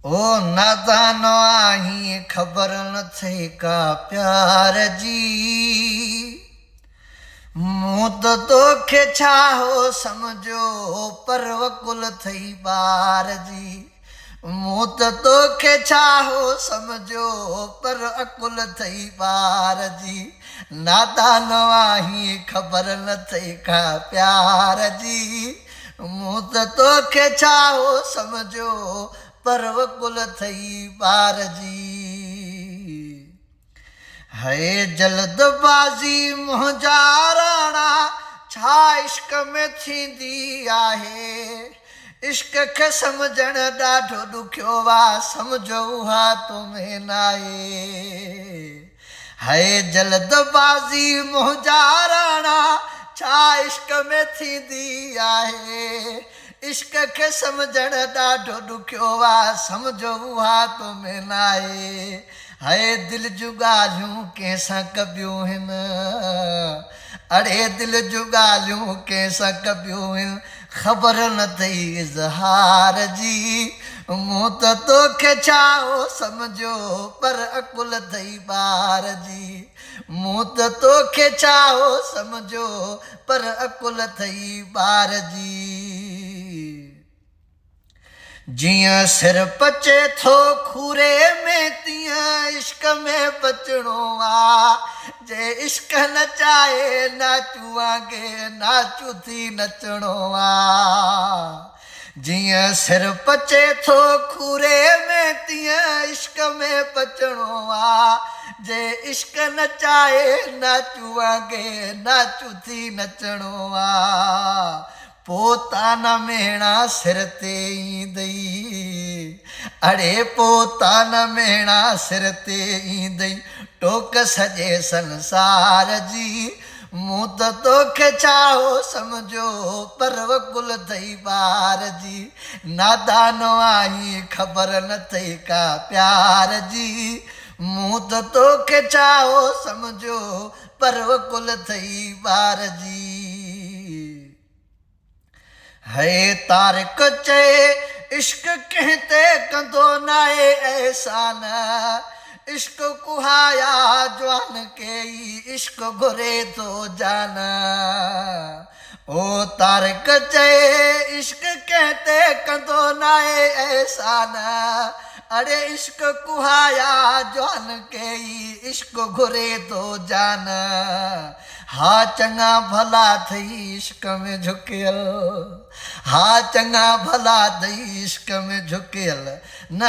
ओ नादानो आही खबर न थई का प्यार जी मूं त तोखे छा हो समझो पर वकुल थई ॿार जी मूं त तोखे छा हो समझो पर अकुल थई ॿार जी नादानो आही खबर न थई का प्यार जी मूं त तोखे छा हो समझो पर वकुल थई ॿार जी है जल्दबाज़ी मुंहिंजा राणा छा इश्क में थींदी आहे इश्क खे सम्झण ॾाढो ॾुखियो आहे सम्झो उहा तो में नाहे है जल्दबाज़ी मुंहिंजा राणा छा इश्क में थींदी आहे इश्क खे सम्झण ॾाढो ॾुखियो आहे सम्झो उहा तो में नाहे है दिल जूं ॻाल्हियूं कंहिंसां कबियूं आहिनि अड़े दिल जूं ॻाल्हियूं कंहिंसां कबियूं आहिनि ख़बर न अथई इज़हार जी मूं त तोखे छा हो सम्झो पर अकुल अथई ॿार जी मूं त तोखे छा हो सम्झो पर अकुल अथई ॿार जी जियां सिर पचे थो खूरे में तीअं इश्क में बचणो आहे जे इश्क नचाए नाचू वांगे नाचू थी नचणो आहे जियां सिर पचे थो खूरे में तीअं इश्क में बचणो आहे जे इश्क नचाए नाचू वांगे नाचू थी नचणो आहे पोताना मेणा सिर ते ईंदई अड़े पोताना मेणा सिर ते ईंदई टोक सॼे संसार जी मूं त तोखे छा हो सम्झो पर वकुल थई ॿार जी नादानो आई ख़बर न थई का प्यार जी मूं त तोखे छा हो सम्झो पर वकुल थई ॿार जी है तारिक चए इश्क कंहिं ते कंदो नाहे एहसान इश्क कुहाया जवान के ई इश्क घुरे थो जान ओ तारिक चए इश्क कंहिं ते कंदो नाहे एहसान अरे इश्क कुहाया जवान के ई इश्क घुरे थो जान हा चङा भला थई इश्क में झुकियल हा चङा भला थई इश्क में झुकियल न